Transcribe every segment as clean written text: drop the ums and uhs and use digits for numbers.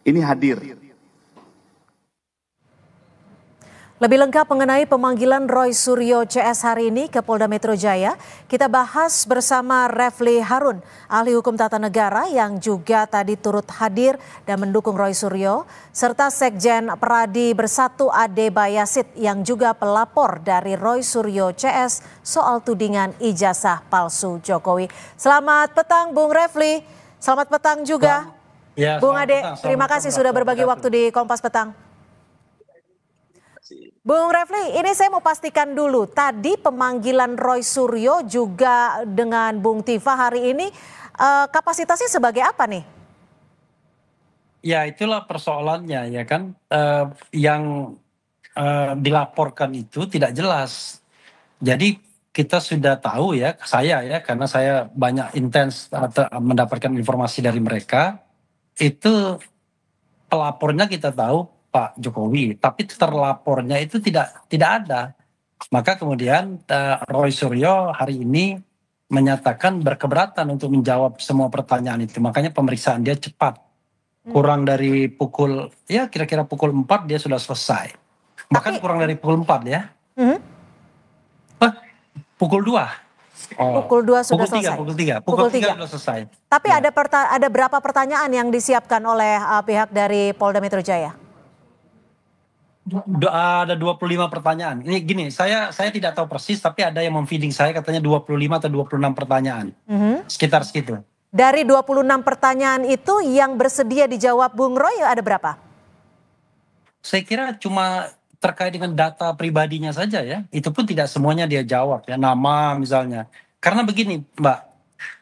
ini hadir. Lebih lengkap mengenai pemanggilan Roy Suryo CS hari ini ke Polda Metro Jaya, kita bahas bersama Refli Harun, ahli hukum tata negara yang juga tadi turut hadir dan mendukung Roy Suryo, serta Sekjen Peradi Bersatu Ade Bayasit yang juga pelapor dari Roy Suryo CS soal tudingan ijazah palsu Jokowi. Selamat petang Bung Refli, selamat petang juga ya, Bung Ade, terima kasih sudah berbagi waktu di Kompas Petang. Bung Refli, ini saya mau pastikan dulu, tadi pemanggilan Roy Suryo juga dengan Bung Tifa hari ini kapasitasnya sebagai apa nih? Ya itulah persoalannya ya kan, yang dilaporkan itu tidak jelas. Jadi kita sudah tahu ya, saya ya karena saya banyak intens mendapatkan informasi dari mereka, itu pelapornya kita tahu Pak Jokowi, tapi terlapornya itu tidak ada. Maka kemudian Roy Suryo hari ini menyatakan berkeberatan untuk menjawab semua pertanyaan itu. Makanya pemeriksaan dia cepat. Kurang dari pukul, ya kira-kira pukul 4 dia sudah selesai. Bahkan kurang dari pukul 4 ya. Pukul 2. Pukul 2 sudah selesai. Pukul 3 sudah selesai. Tapi ya. ada berapa pertanyaan yang disiapkan oleh pihak dari Polda Metro Jaya? Ada 25 pertanyaan. Ini gini, saya tidak tahu persis, tapi ada yang memfeeding saya katanya 25 atau 26 pertanyaan. Sekitar segitu. Dari 26 pertanyaan itu yang bersedia dijawab Bung Roy ada berapa? Saya kira cuma terkait dengan data pribadinya saja ya. Itu pun tidak semuanya dia jawab ya, nama misalnya. Karena begini Mbak,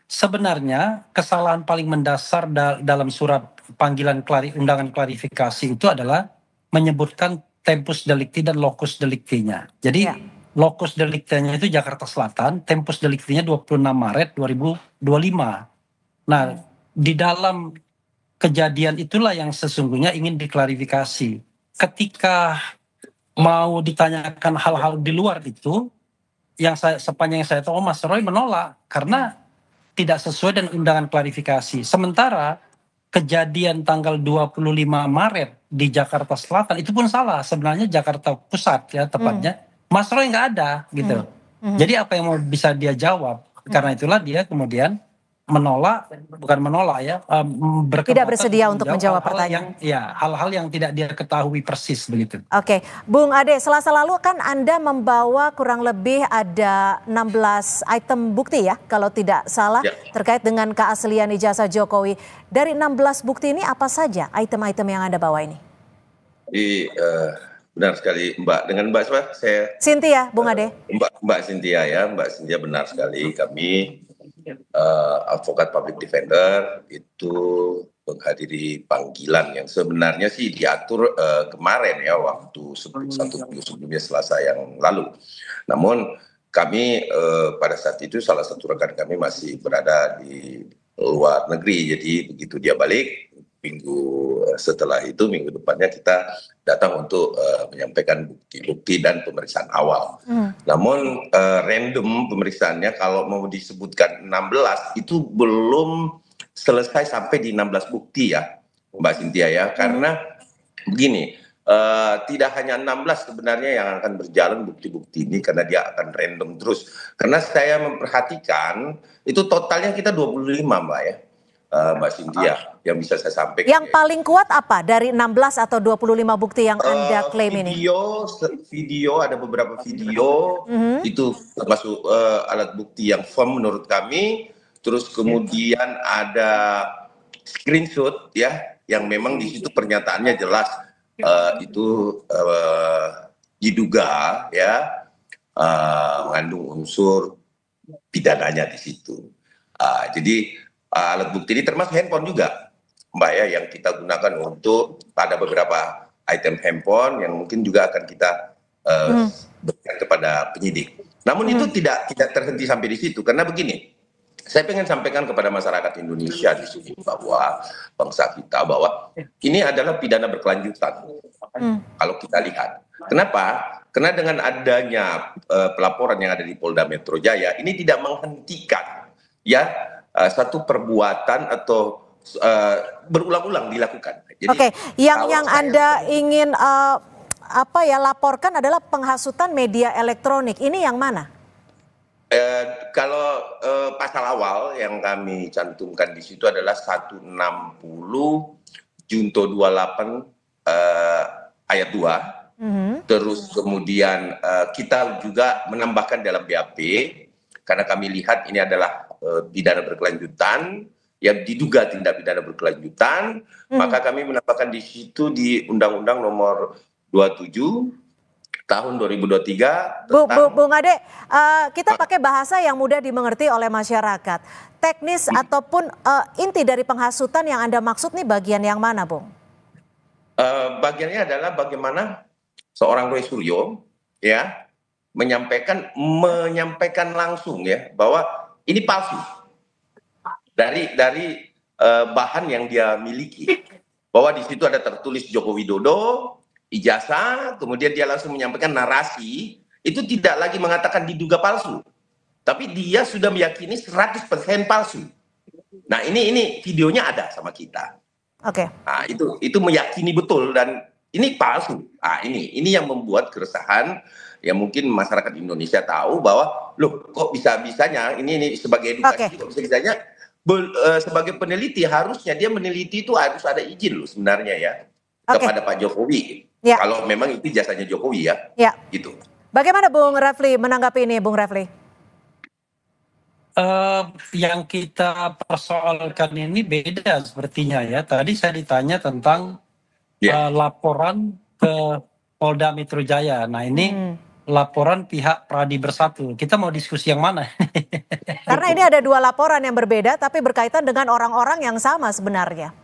sebenarnya kesalahan paling mendasar dalam surat panggilan undangan klarifikasi itu adalah menyebutkan tempus delicti dan locus delictinya. Jadi locus delictinya itu Jakarta Selatan, tempus delictinya 26 Maret 2025. Nah, di dalam kejadian itulah yang sesungguhnya ingin diklarifikasi. Ketika mau ditanyakan hal-hal di luar itu, yang sepanjang yang saya tahu Mas Roy menolak karena tidak sesuai dengan undangan klarifikasi. Sementara kejadian tanggal 25 Maret di Jakarta Selatan itu pun salah. Sebenarnya Jakarta Pusat ya tepatnya. Mas Roy nggak ada gitu. Jadi apa yang mau bisa dia jawab? Karena itulah dia kemudian menolak, bukan menolak ya, tidak bersedia untuk menjawab pertanyaan. Hal-hal yang tidak dia ketahui persis begitu. Oke, Bung Ade, Selasa lalu kan Anda membawa kurang lebih ada 16 item bukti ya, kalau tidak salah, terkait dengan keaslian ijazah Jokowi. Dari 16 bukti ini apa saja item-item yang Anda bawa ini? Benar sekali Mbak. Dengan Mbak siapa? Cynthia, Bung Ade. Mbak Cynthia ya, Mbak Cynthia benar sekali. Kami advokat public defender itu menghadiri panggilan yang sebenarnya sih diatur kemarin ya, waktu satu minggu sebelumnya Selasa yang lalu. Namun kami pada saat itu salah satu rekan kami masih berada di luar negeri, jadi begitu dia balik minggu setelah itu, minggu depannya kita datang untuk menyampaikan bukti-bukti dan pemeriksaan awal. Namun random pemeriksaannya kalau mau disebutkan 16 itu belum selesai sampai di 16 bukti ya Mbak Cynthia ya, karena begini, tidak hanya 16 sebenarnya yang akan berjalan bukti-bukti ini karena dia akan random terus. Karena saya memperhatikan itu totalnya kita 25 Mbak ya. Mbak Cynthia yang bisa saya sampaikan. Yang paling kuat apa dari 16 atau 25 bukti yang Anda klaim ini? Video, ada beberapa video, itu termasuk alat bukti yang firm menurut kami. Terus kemudian ada screenshot ya, yang memang di situ pernyataannya jelas itu diduga ya mengandung unsur pidananya di situ. Jadi alat bukti ini termasuk handphone juga Mbak ya, yang kita gunakan untuk ada beberapa item handphone yang mungkin juga akan kita berikan kepada penyidik. Namun itu tidak terhenti sampai di situ, karena begini, saya pengen sampaikan kepada masyarakat Indonesia di sini bahwa bangsa kita bahwa ini adalah pidana berkelanjutan. Kalau kita lihat, kenapa? Karena dengan adanya pelaporan yang ada di Polda Metro Jaya ini tidak menghentikan ya satu perbuatan atau berulang-ulang dilakukan. Jadi, Oke, yang kalau saya Anda ingin laporkan adalah penghasutan media elektronik. Ini yang mana? Kalau pasal awal yang kami cantumkan di situ adalah 160 Junto 28 ayat 2. Terus kemudian kita juga menambahkan dalam BAP karena kami lihat ini adalah pidana berkelanjutan yang diduga tindak pidana berkelanjutan, maka kami menambahkan di situ di Undang-Undang Nomor 27 tahun 2023 tentang Bung Ade, kita pakai bahasa yang mudah dimengerti oleh masyarakat. Teknis ataupun inti dari penghasutan yang Anda maksud nih bagian yang mana, Bung? bagiannya adalah bagaimana seorang Roy Suryo ya menyampaikan langsung ya bahwa ini palsu dari bahan yang dia miliki, bahwa di situ ada tertulis Joko Widodo, ijazah, kemudian dia langsung menyampaikan narasi, itu tidak lagi mengatakan diduga palsu, tapi dia sudah meyakini 100% palsu. Nah ini videonya ada sama kita. Oke. Nah, itu meyakini betul dan ini palsu. Nah, ini yang membuat keresahan yang mungkin masyarakat Indonesia tahu bahwa loh kok bisa-bisanya ini sebagai edukasi kok bisa-bisanya sebagai peneliti harusnya dia meneliti itu harus ada izin loh sebenarnya ya kepada Pak Jokowi. Ya. Kalau memang itu jasanya Jokowi ya. Ya. Gitu. Bagaimana Bung Refli menanggapi ini, Bung Refli? Yang kita persoalkan ini beda sepertinya ya. Tadi saya ditanya tentang laporan ke Polda Metro Jaya. Nah ini laporan pihak Pradi Bersatu. Kita mau diskusi yang mana? Karena ini ada dua laporan yang berbeda tapi berkaitan dengan orang-orang yang sama sebenarnya.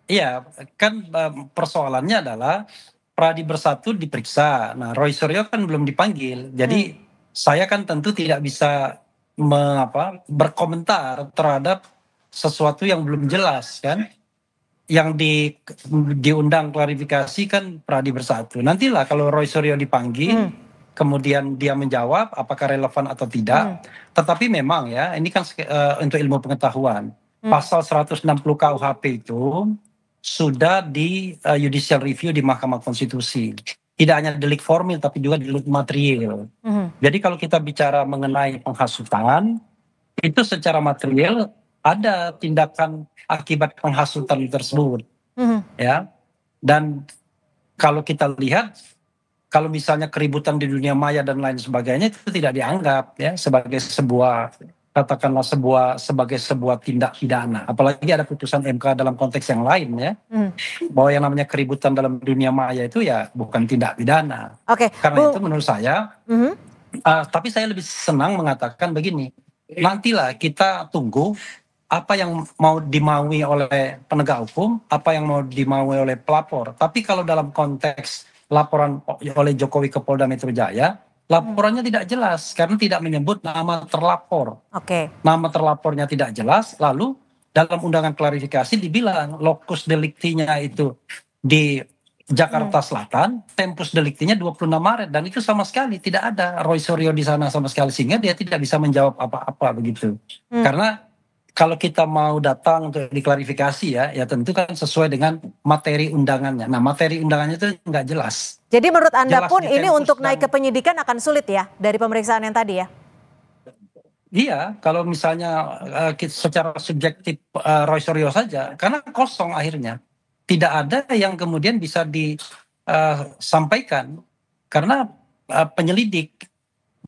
Iya, kan persoalannya adalah Pradi Bersatu diperiksa. Nah Roy Suryo kan belum dipanggil. Jadi saya kan tentu tidak bisa berkomentar terhadap sesuatu yang belum jelas kan. Yang diundang klarifikasi kan Pradi Bersatu. Nantilah kalau Roy Suryo dipanggil, kemudian dia menjawab apakah relevan atau tidak. Tetapi memang ya, ini kan untuk ilmu pengetahuan. Pasal 160 KUHP itu sudah di judicial review di Mahkamah Konstitusi. Tidak hanya delik formil tapi juga delik material. Jadi kalau kita bicara mengenai penghasutan, itu secara material ada tindakan akibat penghasutan tersebut, ya. Dan kalau kita lihat, kalau misalnya keributan di dunia maya dan lain sebagainya itu tidak dianggap ya sebagai sebuah katakanlah sebagai sebuah tindak pidana. Apalagi ada putusan MK dalam konteks yang lain ya, bahwa yang namanya keributan dalam dunia maya itu ya bukan tindak pidana. Karena itu menurut saya, tapi saya lebih senang mengatakan begini, nantilah kita tunggu apa yang mau dimaui oleh penegak hukum, apa yang mau dimaui oleh pelapor. Tapi kalau dalam konteks laporan oleh Jokowi ke Polda Metro Jaya, laporannya tidak jelas karena tidak menyebut nama terlapor. Nama terlapornya tidak jelas, lalu dalam undangan klarifikasi dibilang lokus deliktinya itu di Jakarta Selatan, tempus deliktinya 26 Maret dan itu sama sekali tidak ada Roy Suryo di sana sama sekali, sehingga dia tidak bisa menjawab apa-apa begitu. Karena kalau kita mau datang untuk diklarifikasi ya tentu kan sesuai dengan materi undangannya. Nah materi undangannya itu nggak jelas. Jadi menurut Anda pun ini untuk naik ke penyidikan akan sulit ya dari pemeriksaan yang tadi ya? Iya, kalau misalnya secara subjektif Roy Suryo saja, karena kosong akhirnya. Tidak ada yang kemudian bisa disampaikan karena penyelidik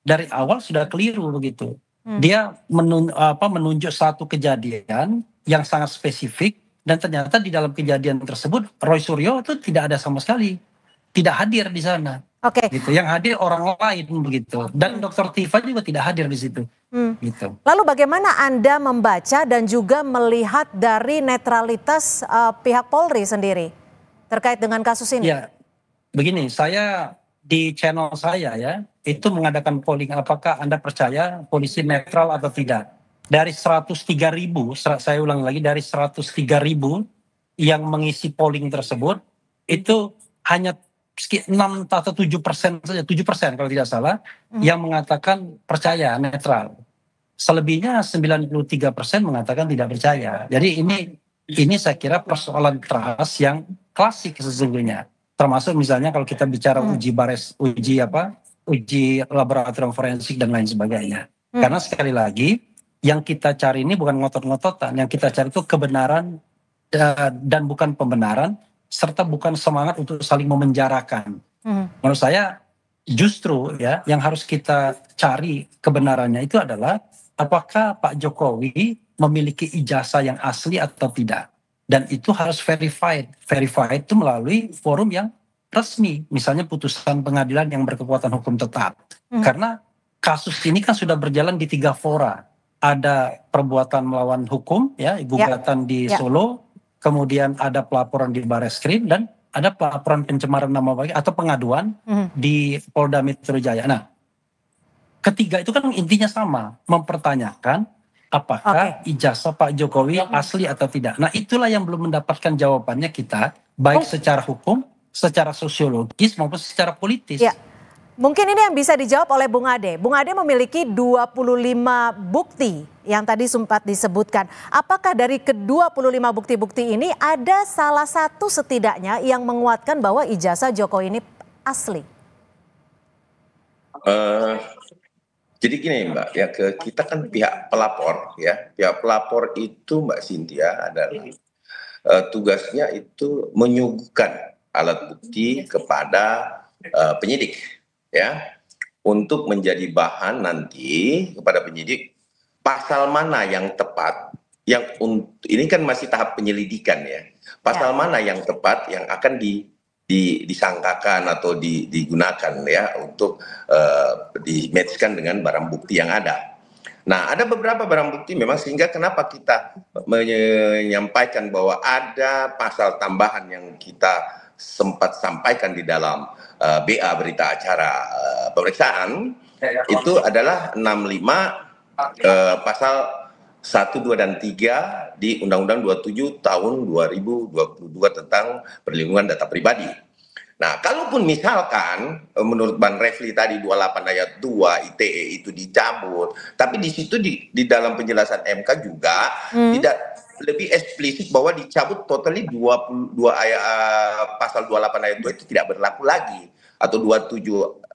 dari awal sudah keliru begitu. Dia menunjuk satu kejadian yang sangat spesifik dan ternyata di dalam kejadian tersebut Roy Suryo itu tidak ada sama sekali, tidak hadir di sana. Gitu. Yang hadir orang lain begitu. Dan Dr. Tifa juga tidak hadir di situ. Gitu. Lalu bagaimana Anda membaca dan juga melihat dari netralitas pihak Polri sendiri terkait dengan kasus ini? Ya, begini, saya di channel saya ya itu mengadakan polling apakah Anda percaya polisi netral atau tidak. Dari 103.000, saya ulang lagi, dari 103.000 yang mengisi polling tersebut itu hanya 6 atau 7% saja, 7% kalau tidak salah, yang mengatakan percaya netral. Selebihnya 93% mengatakan tidak percaya. Jadi ini ini saya kira persoalan trust yang klasik sesungguhnya. Termasuk misalnya kalau kita bicara uji laboratorium forensik dan lain sebagainya. Karena sekali lagi yang kita cari ini bukan ngotot-ngototan, yang kita cari itu kebenaran dan bukan pembenaran, serta bukan semangat untuk saling memenjarakan. Menurut saya justru ya yang harus kita cari kebenarannya itu adalah apakah Pak Jokowi memiliki ijazah yang asli atau tidak. Dan itu harus verified. Verified itu melalui forum yang resmi. Misalnya putusan pengadilan yang berkekuatan hukum tetap. Karena kasus ini kan sudah berjalan di 3 fora. Ada perbuatan melawan hukum, ya gugatan di Solo, kemudian ada pelaporan di Barreskrim, dan ada pelaporan pencemaran nama baik atau pengaduan di Polda Metro Jaya. Nah, ketiga itu kan intinya sama, mempertanyakan apakah ijazah Pak Jokowi asli atau tidak. Nah, itulah yang belum mendapatkan jawabannya kita, baik secara hukum, secara sosiologis maupun secara politis. Ya. Mungkin ini yang bisa dijawab oleh Bung Ade. Bung Ade memiliki 25 bukti yang tadi sempat disebutkan. Apakah dari ke-25 bukti-bukti ini ada salah satu setidaknya yang menguatkan bahwa ijazah Jokowi ini asli? Jadi gini Mbak, ya kita kan pihak pelapor ya. Pihak pelapor itu Mbak Cynthia adalah tugasnya itu menyuguhkan alat bukti kepada penyidik ya, untuk menjadi bahan nanti kepada penyidik pasal mana yang tepat yang ini kan masih tahap penyelidikan ya. Pasal mana yang tepat yang akan disangkakan atau digunakan ya untuk di-matchkan dengan barang bukti yang ada. Nah, ada beberapa barang bukti memang sehingga kenapa kita menyampaikan bahwa ada pasal tambahan yang kita sempat sampaikan di dalam BA berita acara pemeriksaan itu adalah 65 pasal 1, 2, dan 3 di Undang-Undang 27 tahun 2022 tentang perlindungan data pribadi. Nah, kalaupun misalkan menurut Bang Refli tadi 28 ayat 2 ITE itu dicabut, tapi di situ di dalam penjelasan MK juga tidak lebih eksplisit bahwa dicabut totally 22 ayat pasal 28 ayat 2 itu tidak berlaku lagi, atau 27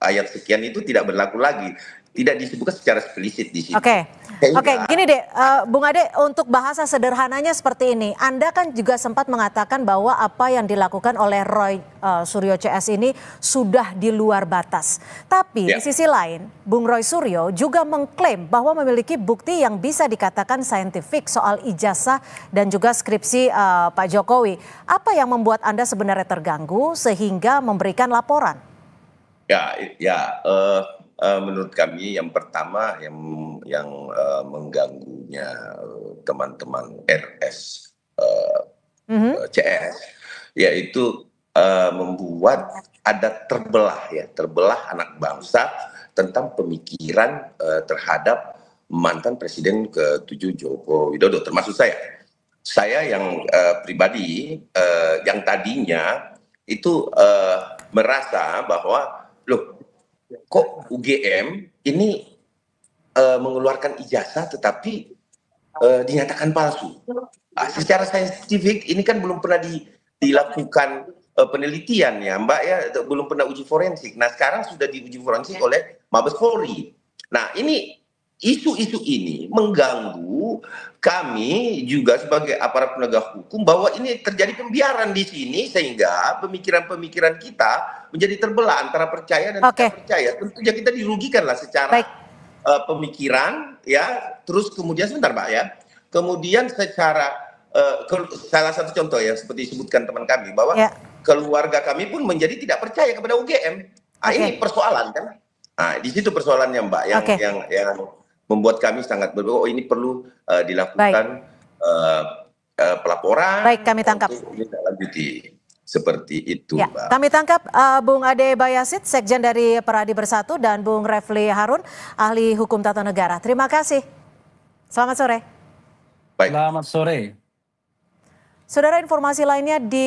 ayat sekian itu tidak berlaku lagi. Tidak disebutkan secara eksplisit di situ. Oke, gini deh, Bung Ade, untuk bahasa sederhananya seperti ini. Anda kan juga sempat mengatakan bahwa apa yang dilakukan oleh Roy Suryo CS ini sudah di luar batas. Tapi di sisi lain, Bung Roy Suryo juga mengklaim bahwa memiliki bukti yang bisa dikatakan saintifik soal ijazah dan juga skripsi Pak Jokowi. Apa yang membuat Anda sebenarnya terganggu sehingga memberikan laporan? Menurut kami yang pertama yang mengganggunya teman-teman RS CS yaitu membuat ada terbelah anak bangsa tentang pemikiran terhadap mantan Presiden ke-7 Joko Widodo, termasuk saya yang pribadi yang tadinya itu merasa bahwa loh, kok UGM ini mengeluarkan ijazah tetapi dinyatakan palsu. Secara saintifik ini kan belum pernah dilakukan penelitian ya Mbak ya, belum pernah uji forensik. Nah, sekarang sudah diuji forensik oleh Mabes Polri. Nah, ini isu-isu ini mengganggu kami juga sebagai aparat penegak hukum bahwa ini terjadi pembiaran di sini sehingga pemikiran-pemikiran kita menjadi terbelah antara percaya dan tidak percaya. Tentunya kita dirugikanlah secara pemikiran ya. Terus kemudian sebentar Pak ya. Kemudian secara salah satu contoh yang seperti disebutkan teman kami bahwa keluarga kami pun menjadi tidak percaya kepada UGM. Ini persoalan kan. Nah, di situ persoalannya Mbak yang membuat kami sangat berbeda. Ini perlu dilakukan pelaporan. Baik, kami tangkap. Lanjuti seperti itu, ya, Mbak. Kami tangkap Bung Ade Bayasid, Sekjen dari Peradi Bersatu, dan Bung Refli Harun, ahli hukum tata negara. Terima kasih. Selamat sore. Baik. Selamat sore. Saudara, informasi lainnya di